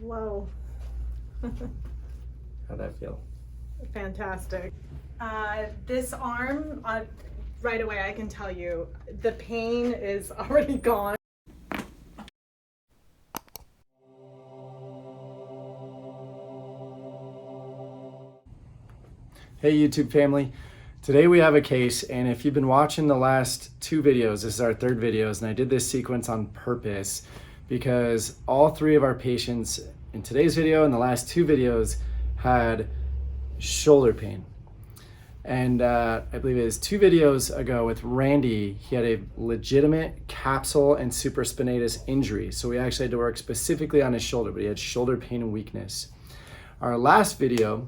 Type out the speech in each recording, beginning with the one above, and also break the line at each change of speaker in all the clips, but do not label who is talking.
Whoa.
How'd that feel?
Fantastic. This arm, right away I can tell you, the pain is already gone.
Hey YouTube family, today we have a case, and if you've been watching the last two videos, this is our third videos, and I did this sequence on purpose because all three of our patients in today's video and the last two videos had shoulder pain. And I believe it was 2 videos ago with Randy, he had a legitimate capsule and supraspinatus injury. So we actually had to work specifically on his shoulder, but he had shoulder pain and weakness. Our last video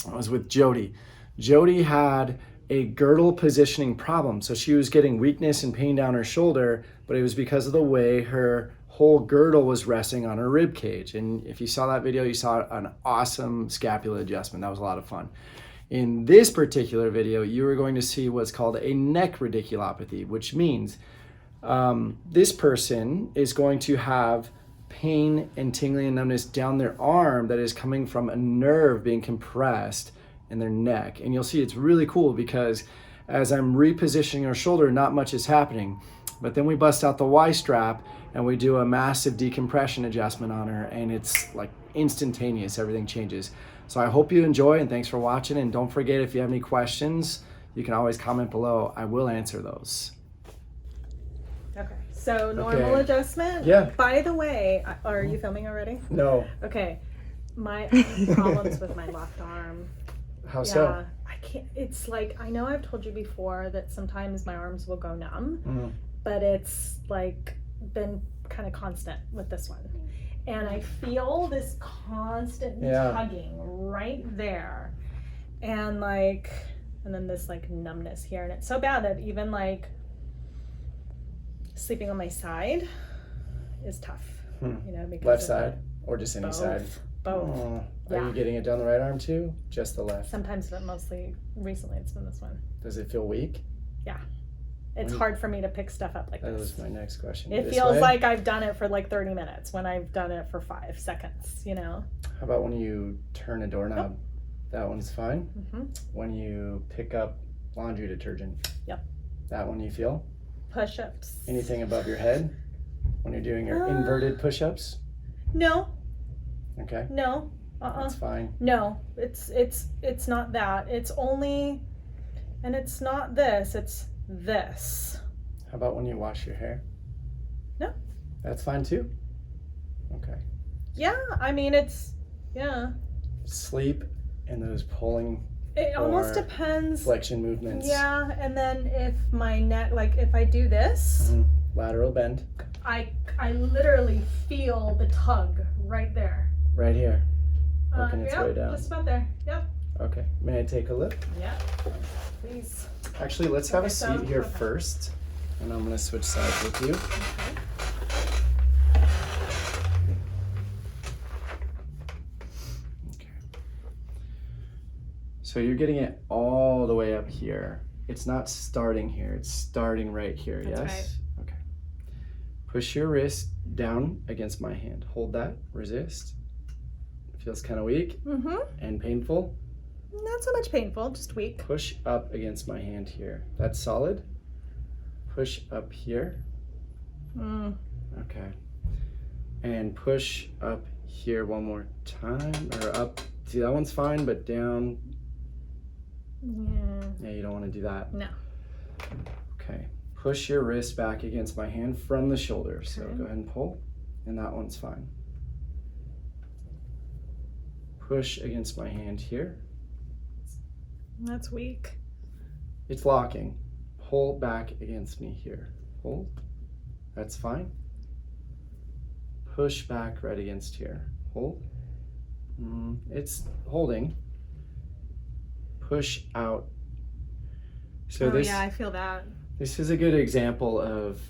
was with Jody. Jody had a girdle positioning problem. So she was getting weakness and pain down her shoulder, but it was because of the way her whole girdle was resting on her rib cage. And if you saw that video, you saw an awesome scapula adjustment. That was a lot of fun. In this particular video, you are going to see what's called a neck radiculopathy, which means this person is going to have pain and tingling and numbness down their arm that is coming from a nerve being compressed in their neck. And you'll see it's really cool because as I'm repositioning her shoulder, not much is happening. But then we bust out the Y strap and we do a massive decompression adjustment on her, and it's like instantaneous, everything changes. So I hope you enjoy, and thanks for watching. And don't forget, if you have any questions, you can always comment below. I will answer those.
Okay, so normal adjustment.
Yeah.
By the way, are you filming already?
No.
Okay, my problems with my left arm.
How so?
I can't, it's like, I know I've told you before that sometimes my arms will go numb, but it's like been kind of constant with this one. And I feel this constant tugging right there. And like, and then this like numbness here. And it's so bad that even like sleeping on my side is tough. You know, because
left side or just any
both.
side?
Both.
Oh.
Yeah.
Are you getting it down the right arm too? Just the left?
Sometimes, but mostly recently it's been this one.
Does it feel weak?
Yeah. It's hard for me to pick stuff up like
that
this.
was my next question.
It
This
feels
way?
like I've done it for like 30 minutes when I've done it for 5 seconds, you know?
How about when you turn a doorknob? That one's fine. When you pick up laundry detergent?
Yep.
That one you feel?
Push-ups.
Anything above your head? When you're doing your inverted push-ups?
No.
Okay.
No.
That's fine.
No. It's not that. It's only, and it's not this. It's this.
How about when you wash your hair?
No.
That's fine too? Okay.
Yeah, I mean, it's, yeah.
Sleep and those pulling
It almost depends.
flexion movements.
Yeah, and then if my neck, like if I do this,
lateral bend.
I literally feel the tug right there.
Right here. Working its way down.
Just about there. Yep.
Okay. May I take a look?
Yeah. Please.
Actually, let's have a seat here first, and I'm going to switch sides with you. Okay. So you're getting it all the way up here. It's not starting here. It's starting right here.
That's
yes?
right.
Okay. Push your wrist down against my hand. Hold that. Resist. Feels kind of weak and painful.
Not so much painful, just weak.
Push up against my hand here. That's solid. Push up here. Okay. And push up here one more time, or up. See, that one's fine, but down. Yeah, you don't want to do that.
No.
Okay. Push your wrist back against my hand from the shoulder. So go ahead and pull, and that one's fine. Push against my hand here.
That's weak.
It's locking. Pull back against me here. Hold. That's fine. Push back right against here. Hold. It's holding. Push out. So
yeah, I feel that.
This is a good example of,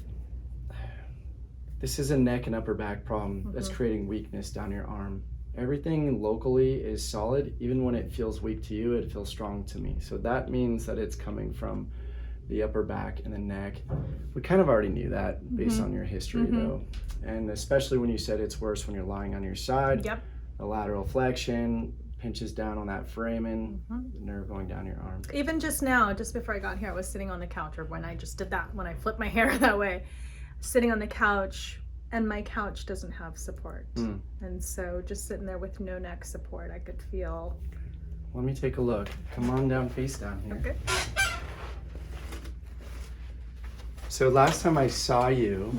this is a neck and upper back problem that's creating weakness down your arm. Everything locally is solid. Even when it feels weak to you, it feels strong to me. So that means that it's coming from the upper back and the neck. We kind of already knew that based on your history though. And especially when you said it's worse when you're lying on your side.
Yep.
A lateral flexion pinches down on that foramen, the nerve going down your arm.
Even just now, just before I got here, I was sitting on the couch, or when I just did that, when I flipped my hair that way, sitting on the couch, and my couch doesn't have support. And so just sitting there with no neck support, I could feel.
Let me take a look. Come on down, face down here.
Okay.
So last time I saw you,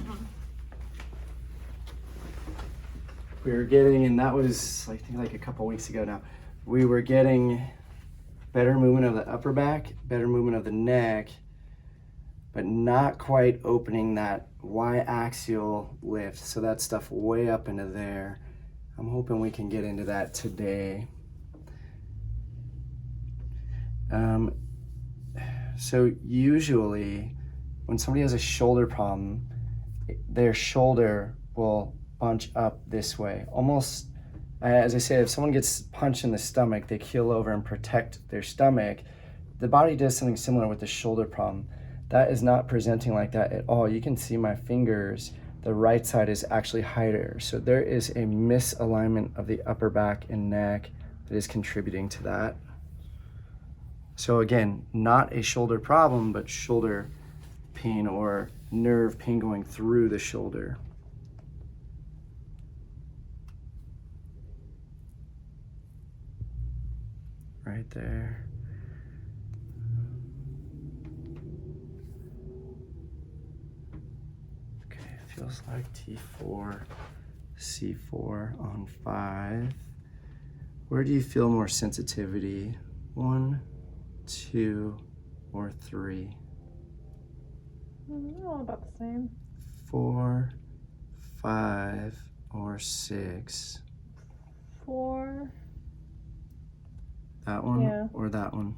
we were getting, and that was I think like a couple weeks ago now, we were getting better movement of the upper back, better movement of the neck, but not quite opening that Y-axial lift. So that stuff way up into there. I'm hoping we can get into that today. So usually when somebody has a shoulder problem, their shoulder will bunch up this way. Almost, as I say, if someone gets punched in the stomach, they keel over and protect their stomach. The body does something similar with the shoulder problem. That is not presenting like that at all. You can see my fingers, the right side is actually higher. So there is a misalignment of the upper back and neck that is contributing to that. So again, not a shoulder problem, but shoulder pain or nerve pain going through the shoulder. Right there. Okay, it feels like T4, C4 on 5. Where do you feel more sensitivity? 1, 2, or 3?
All about the same.
4, 5, or 6?
4.
That one
Yeah.
or that one?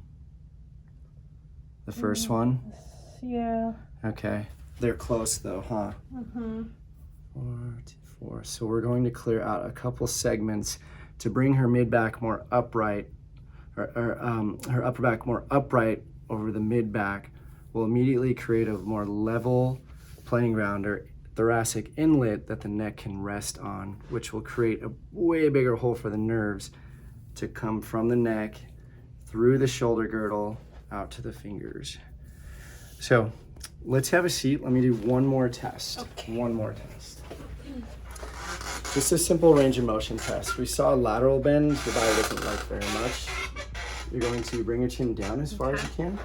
The first one?
Yeah.
Okay. They're close though, huh? 4, 2, 4. So we're going to clear out a couple segments to bring her mid-back more upright, or her upper back more upright over the mid-back. Will immediately create a more level playing ground or thoracic inlet that the neck can rest on, which will create a way bigger hole for the nerves to come from the neck through the shoulder girdle out to the fingers. So let's have a seat. Let me do one more test.
Okay.
One more test. Just a simple range of motion test. We saw lateral bend. Your body doesn't like very much. You're going to bring your chin down as far as you can.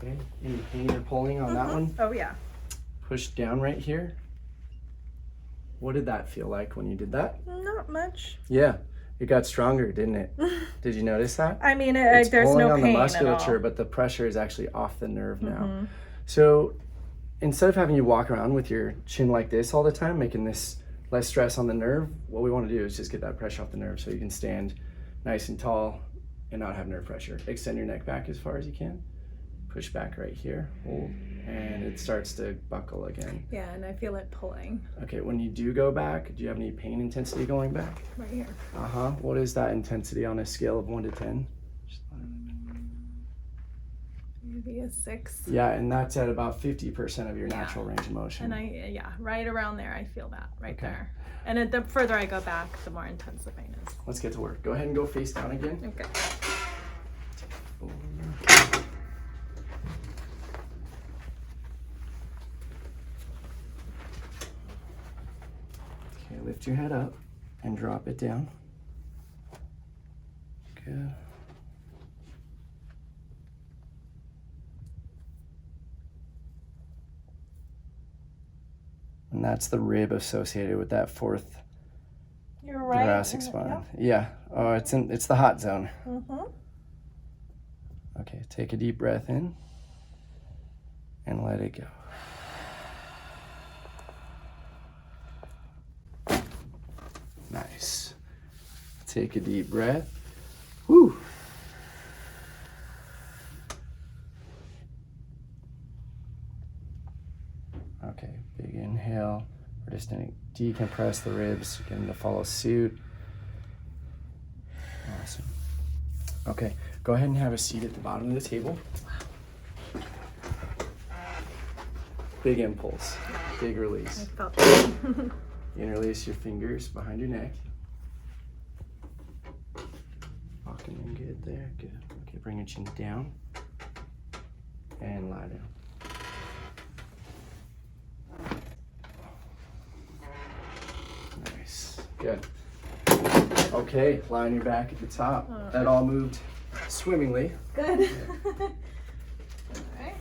Okay. Any pain or pulling on that one?
Oh yeah.
Push down right here. What did that feel like when you did that?
Not much.
Yeah, it got stronger, didn't it? Did you notice that?
I mean,
It's
there's
pulling
no
on
pain
the musculature,
at all.
but the pressure is actually off the nerve now. So instead of having you walk around with your chin like this all the time, making this less stress on the nerve, what we want to do is just get that pressure off the nerve so you can stand nice and tall and not have nerve pressure. Extend your neck back as far as you can. Push back right here, hold, and it starts to buckle again.
Yeah, and I feel it pulling
Okay, when you do go back, do you have any pain intensity going back?
right here.
What is that intensity on a scale of 1 to 10?
Maybe a 6.
Yeah, and that's at about 50% of your natural range of motion.
And yeah, right around there, I feel that right
Okay.
there. And the further I go back, the more intense the pain is.
Let's get to work. Go ahead and go face down again.
Okay.
Okay, lift your head up and drop it down. Good. And that's the rib associated with that fourth
You're right.
thoracic spine. Yeah. Oh, it's the hot zone. Okay, take a deep breath in and let it go. Nice. Take a deep breath. Woo. Okay, big inhale. We're just going to decompress the ribs, get them to follow suit. Awesome. Okay, Go ahead and have a seat at the bottom of the table. Big impulse, big release.
I felt that.
Interlace your fingers behind your neck. Walking in good there, good. Okay, bring your chin down and lie down. Nice, good. Okay, lie on your back at the top. That all moved swimmingly.
Good. Alright.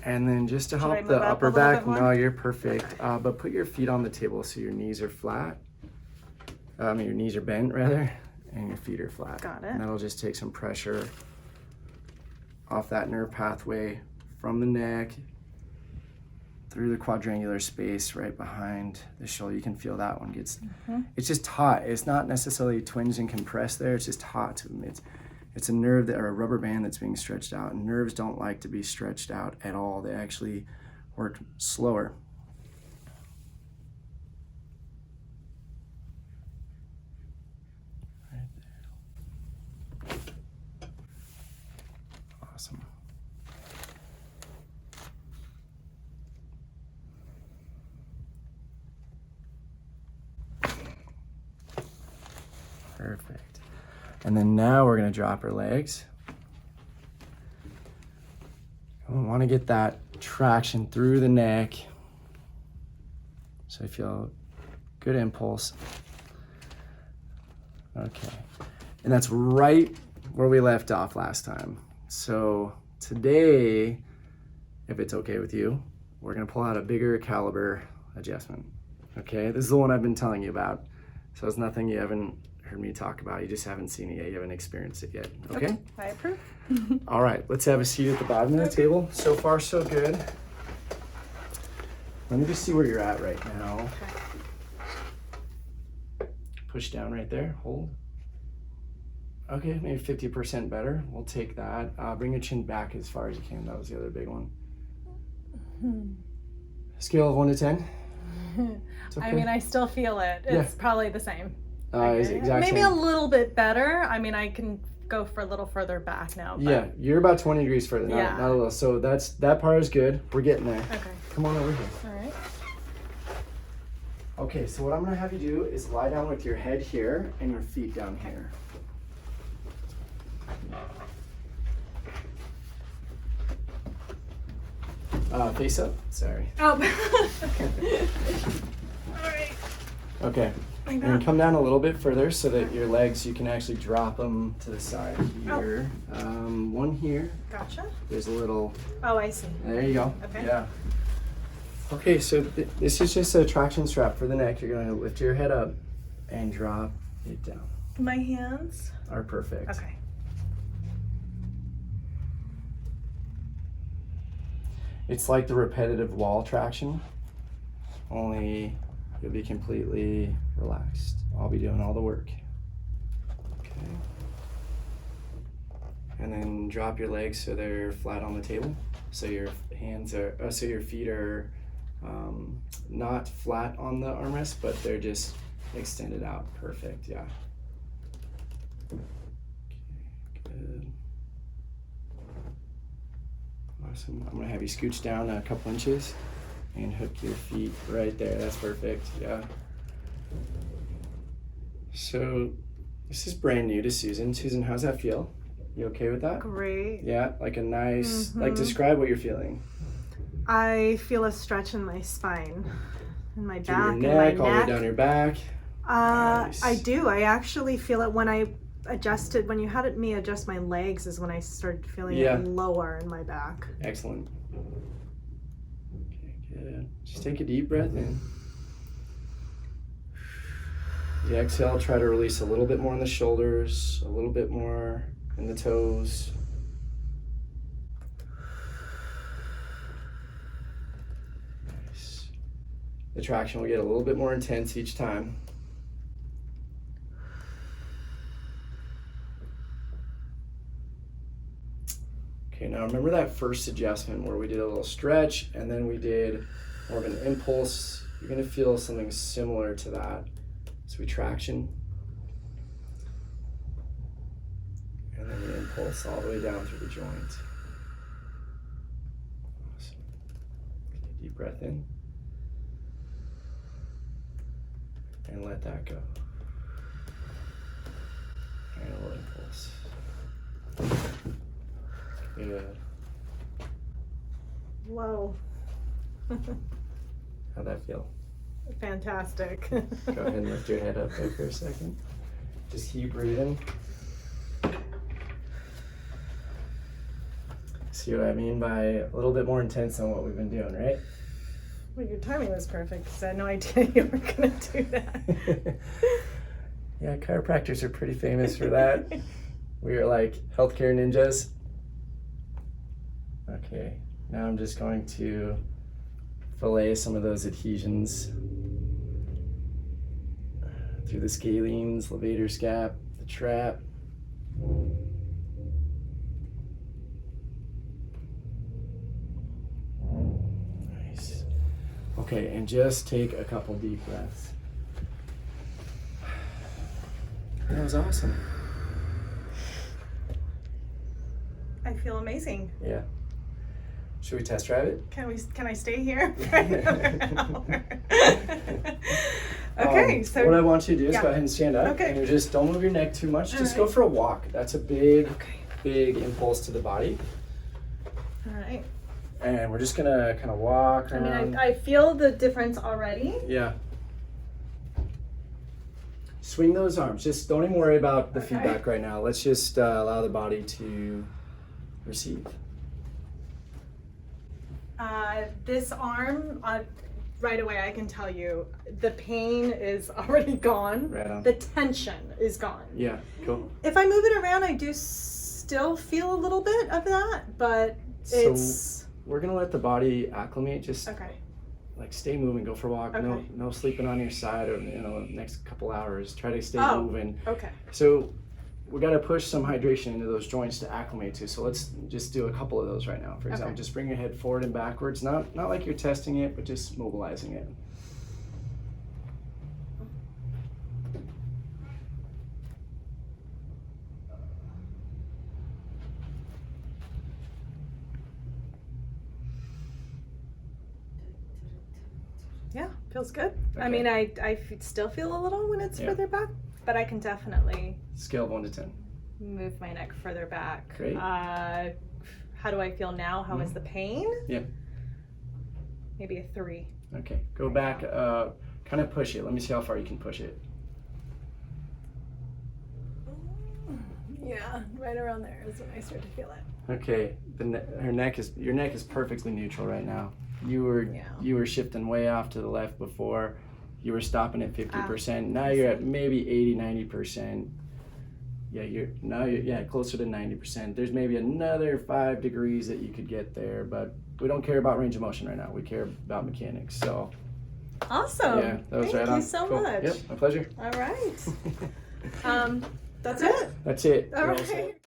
And then just to
Should I
help
move
the
up a
upper
little
back,
bit more?
no, you're perfect. But put your feet on the table so your knees are flat. Your knees are bent rather, and your feet are flat.
Got it.
And that'll just take some pressure off that nerve pathway from the neck through the quadrangular space right behind the shoulder. You can feel that one gets, it's just taut. It's not necessarily twinged and compressed there, it's just taut. It's a nerve or a rubber band that's being stretched out. And nerves don't like to be stretched out at all. They actually work slower. Right there. Awesome. Perfect. And then now we're gonna drop our legs. We wanna get that traction through the neck. So I feel good impulse. Okay. And that's right where we left off last time. So today, if it's okay with you, we're gonna pull out a bigger caliber adjustment. Okay, this is the one I've been telling you about. So it's nothing you haven't heard me talk about. You just haven't seen it yet. You haven't experienced it yet. Okay?
I approve.
All right, let's have a seat at the bottom of the table. So far, so good. Let me just see where you're at right now.
Okay.
Push down right there, hold. Okay, maybe 50% better. We'll take that. Bring your chin back as far as you can. That was the other big one. Scale of 1 to 10. It's okay.
I mean, I still feel it. It's probably the same.
Is it exact
Maybe
same?
a little bit better. I mean, I can go for a little further back now. But...
Yeah, you're about 20 degrees further, not a little. So that part is good. We're getting there.
Okay.
Come on over here.
All right.
Okay, so what I'm gonna have you do is lie down with your head here and your feet down here. Face up, sorry.
Oh, okay. All right.
Okay, and come down a little bit further so that your legs, you can actually drop them to the side here. One here.
Gotcha.
There's a little,
Oh, I see.
there you go.
Okay.
Yeah. Okay, so this is just a traction strap for the neck. You're gonna lift your head up and drop it down.
My hands.
Are perfect.
Okay.
It's like the repetitive wall traction, only you'll be completely relaxed. I'll be doing all the work. Okay. And then drop your legs so they're flat on the table. So your hands are, so your feet are not flat on the armrest, but they're just extended out. Perfect, yeah. Okay, good. Awesome. I'm gonna have you scooch down a couple inches and hook your feet right there. That's perfect, yeah. So this is brand new to Susan. Susan, how's that feel? You okay with that?
Great.
Yeah, like a nice, like describe what you're feeling.
I feel a stretch in my spine, in my
Through
back,
your
in
neck,
my
all the
neck.
way down your back. Nice.
I do. I actually feel it when I adjusted, when you had me adjust my legs is when I started feeling it lower in my back.
Excellent. Okay, good. Just take a deep breath in. You exhale, try to release a little bit more in the shoulders, a little bit more in the toes. Nice. The traction will get a little bit more intense each time. Okay, now remember that first adjustment where we did a little stretch and then we did more of an impulse. You're gonna feel something similar to that. So we traction, impulse all the way down through the joint. Awesome. Okay, deep breath in. And let that go. And a little impulse. Good.
Whoa.
How'd that feel?
Fantastic.
Go ahead and lift your head up there for a second. Just keep breathing. See what I mean by a little bit more intense than what we've been doing, right?
Well, your timing was perfect because I had no idea you were going to do that.
Yeah, chiropractors are pretty famous for that. We are like healthcare ninjas. Okay, now I'm just going to fillet some of those adhesions through the scalenes, levator scap, the trap. Nice. Okay, and just take a couple deep breaths. That was awesome.
I feel amazing.
Yeah. Should we test drive it?
Can I stay here for another hour? Okay, so
what I want you to do is
yeah.
go ahead and stand up.
Okay.
And you just don't move your neck too much. Just
All
go for a walk. That's a big,
Okay.
big impulse to the body.
All right.
And we're just gonna kind of walk
I
around.
mean, I feel the difference already.
Yeah. Swing those arms. Just don't even worry about the
Okay.
feedback right now. Let's just allow the body to receive.
This arm, right away I can tell you, the pain is already gone.
Right on.
The tension is gone.
Yeah, cool.
If I move it around, I do still feel a little bit of that, but it's...
We're gonna let the body acclimate. Just
Okay.
like stay moving, go for a walk.
Okay.
No sleeping on your side or the next couple hours. Try to stay
Oh.
moving.
Okay.
So we got to push some hydration into those joints to acclimate to. So let's just do a couple of those right now. For example,
Okay.
just bring your head forward and backwards. Not like you're testing it, but just mobilizing it.
Yeah, feels good. I
Okay.
mean, I still feel a little when it's
Yeah.
further back, but I can definitely
Scale of 1 to 10.
move my neck further back.
Great.
How do I feel now? How is the pain?
Yeah.
Maybe a 3.
Okay. Go back. Kind of push it. Let me see how far you can push it.
Yeah, right around there is when I start to feel it.
Okay. Your neck is perfectly neutral right now. You were shifting way off to the left before. You were stopping at 50%. Now you're at maybe 80-90%. Yeah, you're closer to 90%. There's maybe another 5 degrees that you could get there, but we don't care about range of motion right now. We care about mechanics. So
Awesome.
yeah, that was
Thank
right
you
on.
so
Cool.
much.
Yep, my pleasure.
All right. That's it.
That's it.
All
You're all set.
right.